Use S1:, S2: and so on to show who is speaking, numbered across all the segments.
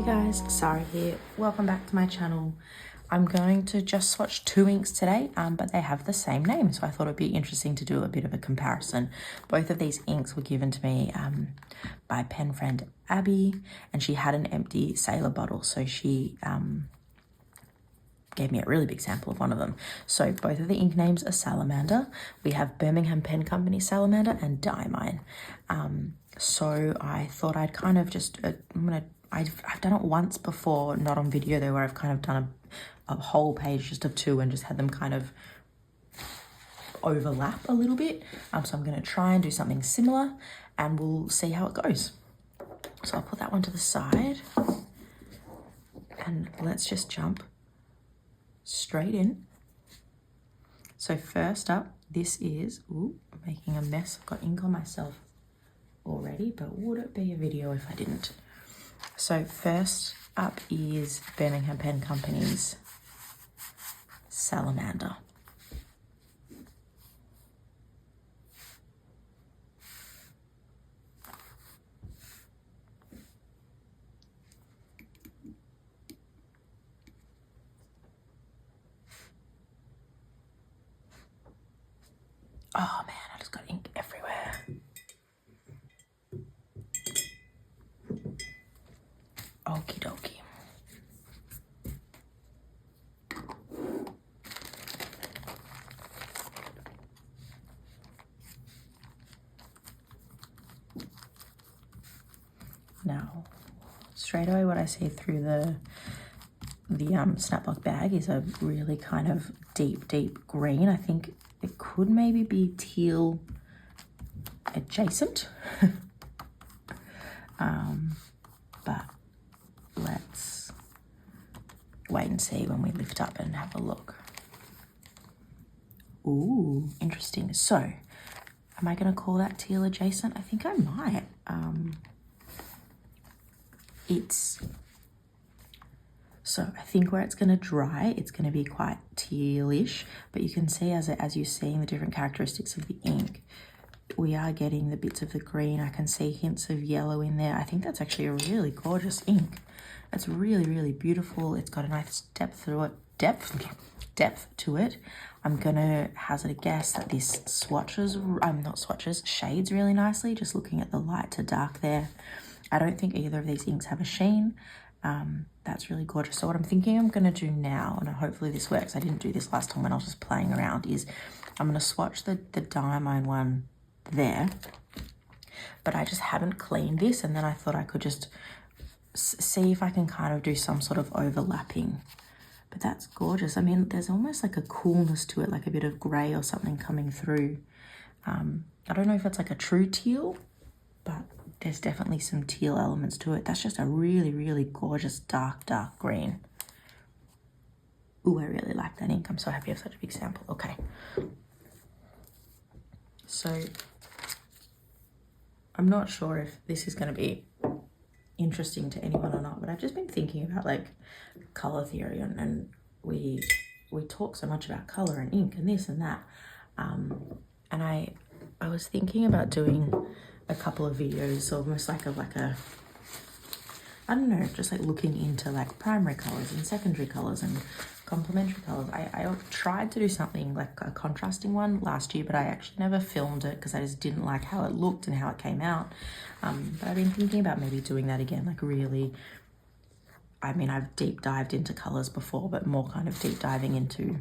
S1: guys, Sarah here. Welcome back to my channel. I'm going to just swatch two inks today, but they have the same name, so I thought it'd be interesting to do a bit of a comparison. Both of these inks were given to me by pen friend Abby, and she had an empty sailor bottle, so she gave me a really big sample of one of them. So both of the ink names are Salamander. We have Birmingham Pen Company Salamander and Diamine. So I thought I'd kind of just, I've done it once before, not on video though, where I've kind of done a whole page just of two and just had them kind of overlap a little bit. So I'm going to try and do something similar and we'll see how it goes. So I'll put that one to the side and let's just jump straight in. So first up, this is, I'm making a mess. I've got ink on myself already, but would it be a video if I didn't? So first up is Birmingham Pen Company's Salamander. Oh man, I just got ink everywhere. Okie dokie. Now, straight away what I see through the snaplock bag is a really kind of deep green. I think it could maybe be teal adjacent. But let's wait and see when we lift up and have a look. Ooh, interesting. So, am I going to call that teal adjacent? I think I might. So I think where it's going to dry, it's going to be quite tealish, but you can see as you're seeing the different characteristics of the ink, we are getting the bits of the green. I can see hints of yellow in there. I think that's actually a really gorgeous ink. It's really, really beautiful. It's got a nice depth through it. Depth to it. I'm gonna hazard a guess that this shades really nicely, just looking at the light to dark there. I don't think either of these inks have a sheen. That's really gorgeous. So what I'm thinking I'm gonna do now, and hopefully this works, I didn't do this last time when I was just playing around, is I'm gonna swatch the Diamine one there, but I just haven't cleaned this, and then I thought I could just see if I can kind of do some sort of overlapping. But that's gorgeous. I mean, there's almost like a coolness to it, like a bit of grey or something coming through. I don't know if it's like a true teal, but there's definitely some teal elements to it. That's just a really, really gorgeous dark green. Ooh, I really like that ink. I'm so happy I have such a big sample. Okay. So I'm not sure if this is going to be interesting to anyone or not, but I've just been thinking about like color theory, and we talk so much about color and ink and this and that, and I was thinking about doing a couple of videos almost like a I don't know, just like looking into like primary colors and secondary colors and complementary colors. I tried to do something like a contrasting one last year, but I actually never filmed it because I just didn't like how it looked and how it came out. But I've been thinking about maybe doing that again, like really, I mean, I've deep dived into colors before, but more kind of deep diving into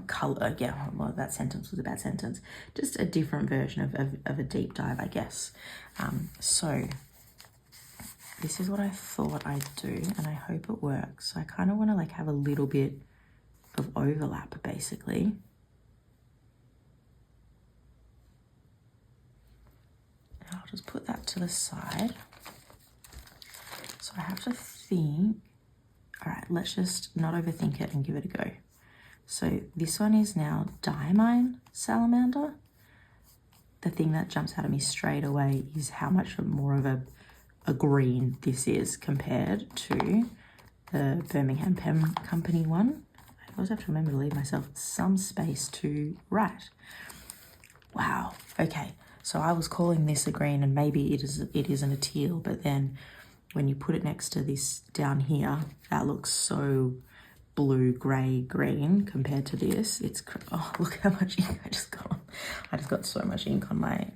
S1: color. Yeah, well, that sentence was a bad sentence. Just a different version of a deep dive, I guess. So this is what I thought I'd do, and I hope it works. So I kind of want to like have a little bit of overlap, basically. And I'll just put that to the side. So I have to think, all right, let's just not overthink it and give it a go. So this one is now Diamine Salamander. The thing that jumps out at me straight away is how much more of a green this is compared to the Birmingham Pen Company one. I always have to remember to leave myself some space to write. Wow, okay, so I was calling this a green and maybe it isn't a teal, but then when you put it next to this down here, that looks so blue, grey, green compared to this. It's, oh, look how much ink I just got. I just got so much ink on my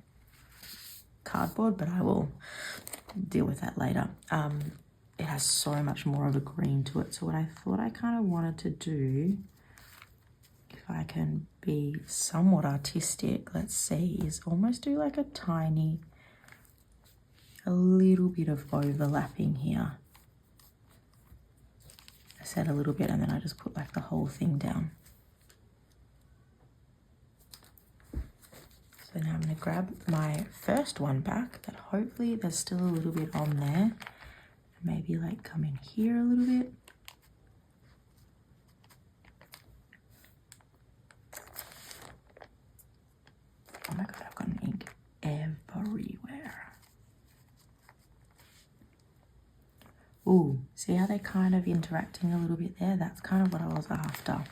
S1: cardboard, but I will deal with that later. It has so much more of a green to it. So what I thought I kind of wanted to do, if I can be somewhat artistic, let's see, is almost do like a little bit of overlapping here. I said a little bit and then I just put like the whole thing down. So now I'm going to grab my first one back that hopefully there's still a little bit on there. Maybe like come in here a little bit. Oh my God, I've got ink everywhere. Ooh, see how they're kind of interacting a little bit there? That's kind of what I was after.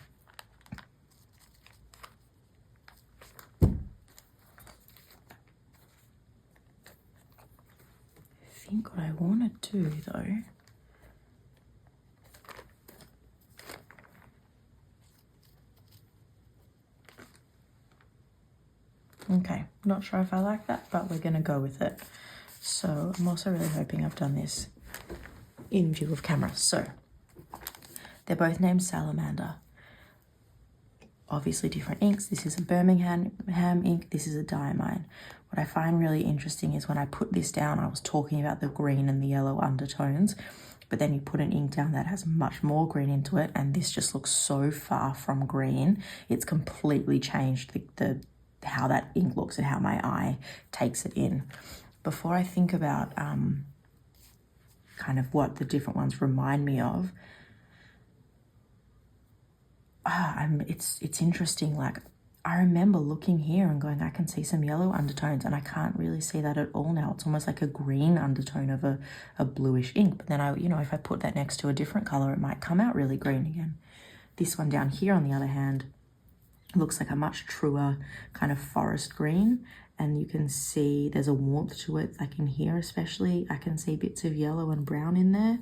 S1: I think what I want to do though, okay, not sure if I like that, but we're gonna go with it. So I'm also really hoping I've done this in view of camera. So they're both named Salamander. Obviously different inks. This is a Birmingham ink, this is a diamine. What I find really interesting is when I put this down, I was talking about the green and the yellow undertones, but then you put an ink down that has much more green into it, and this just looks so far from green. It's completely changed the how that ink looks and how my eye takes it in. Before I think about kind of what the different ones remind me of, it's interesting. Like, I remember looking here and going, I can see some yellow undertones, and I can't really see that at all now. It's almost like a green undertone of a bluish ink. But then if I put that next to a different color, it might come out really green again. This one down here, on the other hand, looks like a much truer kind of forest green, and you can see there's a warmth to it. Like in here especially, I can see bits of yellow and brown in there.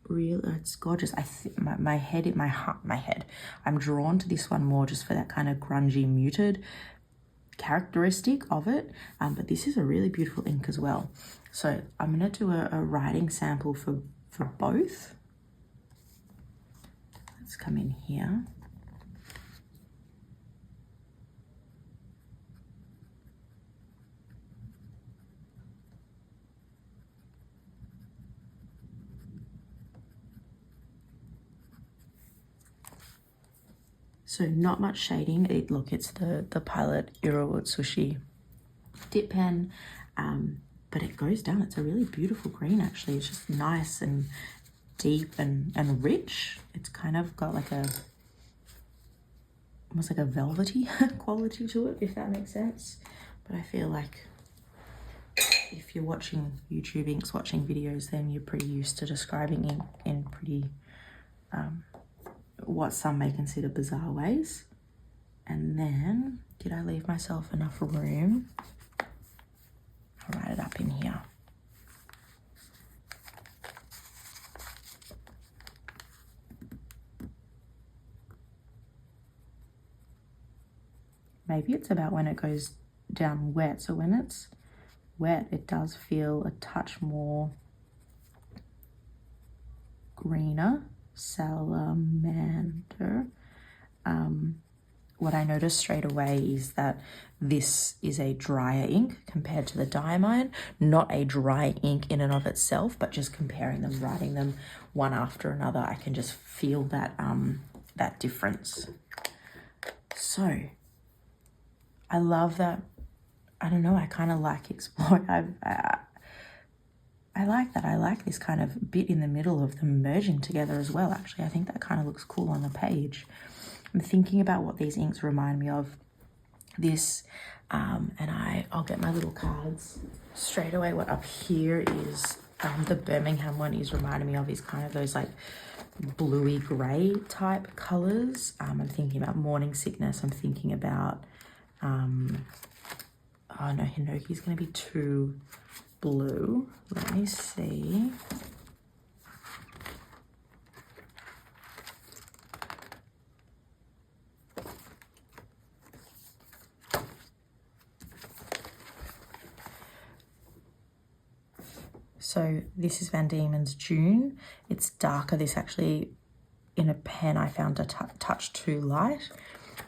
S1: It's gorgeous. My head, I'm drawn to this one more just for that kind of grungy, muted characteristic of it. But this is a really beautiful ink as well. So I'm gonna do a writing sample for both. Let's come in here. So not much shading. It's the Pilot Iro Utsushi dip pen, but it goes down. It's a really beautiful green actually. It's just nice and deep and rich. It's kind of got like almost like a velvety quality to it, if that makes sense. But I feel like if you're watching YouTube ink swatching videos, then you're pretty used to describing ink in pretty what some may consider bizarre ways. And then, did I leave myself enough room? I'll write it up in here. Maybe it's about when it goes down wet. So when it's wet, it does feel a touch more greener. Salamander. What I noticed straight away is that this is a drier ink compared to the diamine, not a dry ink in and of itself, but just comparing them, writing them one after another, I can just feel that that difference. So I love that. I don't know, I kind of like exploring. I like that. I like this kind of bit in the middle of them merging together as well, actually. I think that kind of looks cool on the page. I'm thinking about what these inks remind me of. This, and I'll get my little cards straight away. What up here is the Birmingham one is reminding me of is kind of those like bluey grey type colors. I'm thinking about morning sickness. I'm thinking about, oh no, Hinoki's going to be too blue. Let me see. So this is Van Diemen's June. It's darker. This actually, in a pen, I found a touch too light,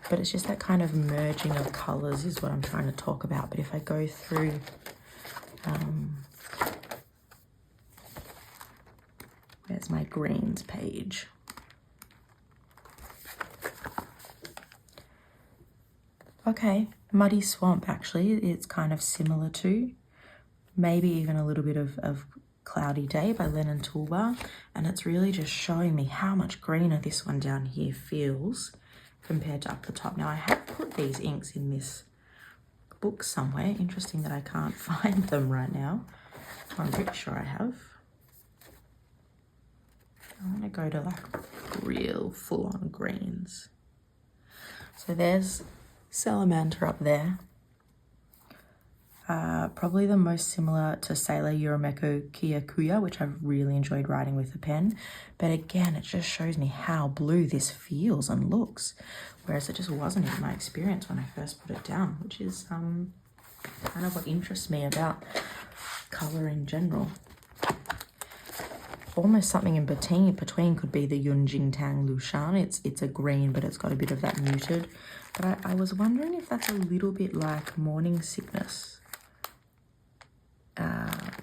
S1: but it's just that kind of merging of colors is what I'm trying to talk about. But if I go through, where's my greens page? Okay, Muddy Swamp, actually, it's kind of similar to, maybe even a little bit of Cloudy Day by Lennon Toolbar, and it's really just showing me how much greener this one down here feels compared to up the top. Now, I have put these inks in this book somewhere. Interesting that I can't find them right now. I'm pretty sure I have. I want to go to like real full-on greens. So there's Salamander up there. Probably the most similar to Sailor Yuromeko Kyakuya, which I've really enjoyed writing with the pen. But again, it just shows me how blue this feels and looks, whereas it just wasn't in my experience when I first put it down, which is kind of what interests me about colour in general. Almost something in between could be the Yunjing Tang Lushan. It's a green, but it's got a bit of that muted. But I was wondering if that's a little bit like Morning Sickness,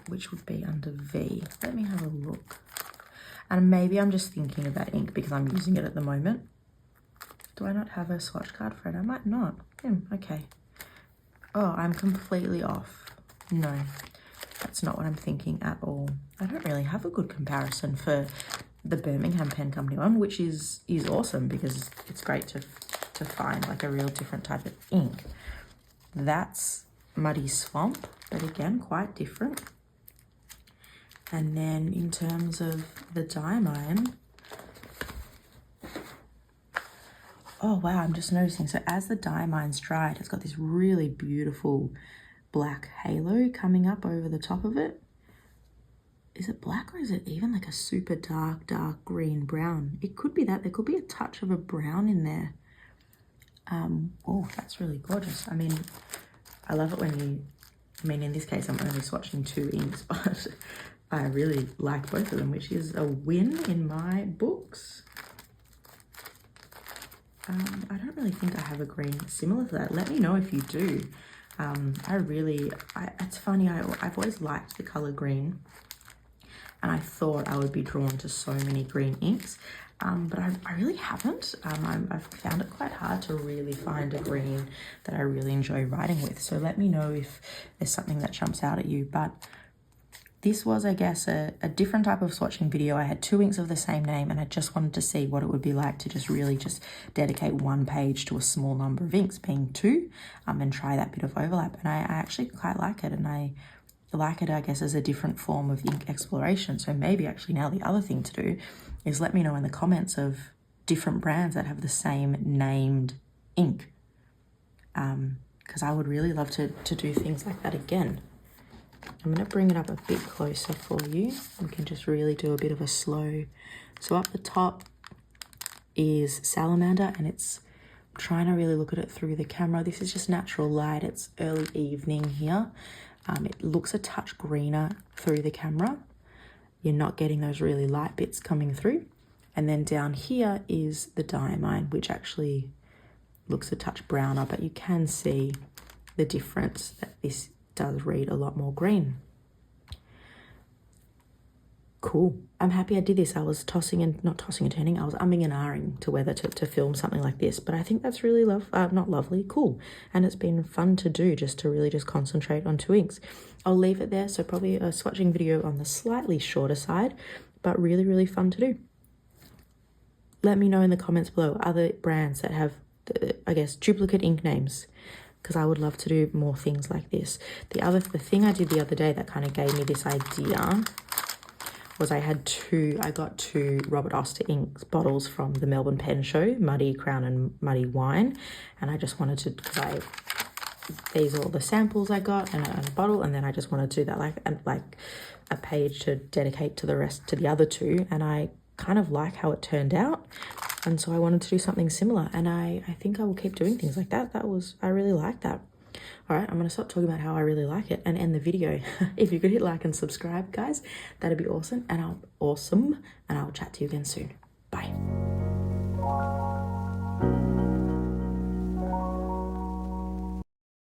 S1: which would be under V. Let me have a look. And maybe I'm just thinking about ink because I'm using it at the moment. Do I not have a swatch card for it? I might not. Okay. Oh, I'm completely off. No, that's not what I'm thinking at all. I don't really have a good comparison for the Birmingham Pen Company one, which is awesome because it's great to find like a real different type of ink. That's Muddy Swamp, but again, quite different. And then in terms of the Diamine, oh wow, I'm just noticing. So as the Diamine's dried, it's got this really beautiful black halo coming up over the top of it. Is it black or is it even like a super dark green brown? It could be that. There could be a touch of a brown in there. Oh, that's really gorgeous. I mean, I love it when you, in this case, I'm only swatching 2 inks, but I really like both of them, which is a win in my books. I don't really think I have a green similar to that. Let me know if you do. It's funny, I've always liked the color green, and I thought I would be drawn to so many green inks, but I really haven't. I've found it quite hard to really find a green that I really enjoy writing with. So let me know if there's something that jumps out at you. But this was, I guess, a different type of swatching video. I had 2 inks of the same name, and I just wanted to see what it would be like to just really just dedicate 1 page to a small number of inks, being 2, and try that bit of overlap. And I actually quite like it, and I like it, I guess, as a different form of ink exploration. So maybe actually now the other thing to do is let me know in the comments of different brands that have the same named ink, because I would really love to do things like that again. I'm going to bring it up a bit closer for you. We can just really do a bit of a slow. So up the top is Salamander, and it's I'm trying to really look at it through the camera. This is just natural light. It's early evening here. It looks a touch greener through the camera. You're not getting those really light bits coming through. And then down here is the Diamine, which actually looks a touch browner, but you can see the difference that this does read a lot more green. Cool. I'm happy I did this. I was not tossing and turning. I was umming and ahhing to whether to film something like this, but I think that's really cool. And it's been fun to do, just to really just concentrate on 2 inks. I'll leave it there. So probably a swatching video on the slightly shorter side, but really, really fun to do. Let me know in the comments below other brands that have, I guess, duplicate ink names, because I would love to do more things like this. The thing I did the other day that kind of gave me this idea was I got 2 Robert Oster ink bottles from the Melbourne Pen Show, Muddy Crown and Muddy Wine. And I just wanted to, because these are all the samples I got and a bottle, and then I just wanted to do that like a page to dedicate to the other two, and I kind of like how it turned out, and so I wanted to do something similar, and I think I will keep doing things like that. I really like that. All right, I'm going to stop talking about how I really like it and end the video. If you could hit like and subscribe, guys, that'd be awesome, and I'll chat to you again soon. Bye.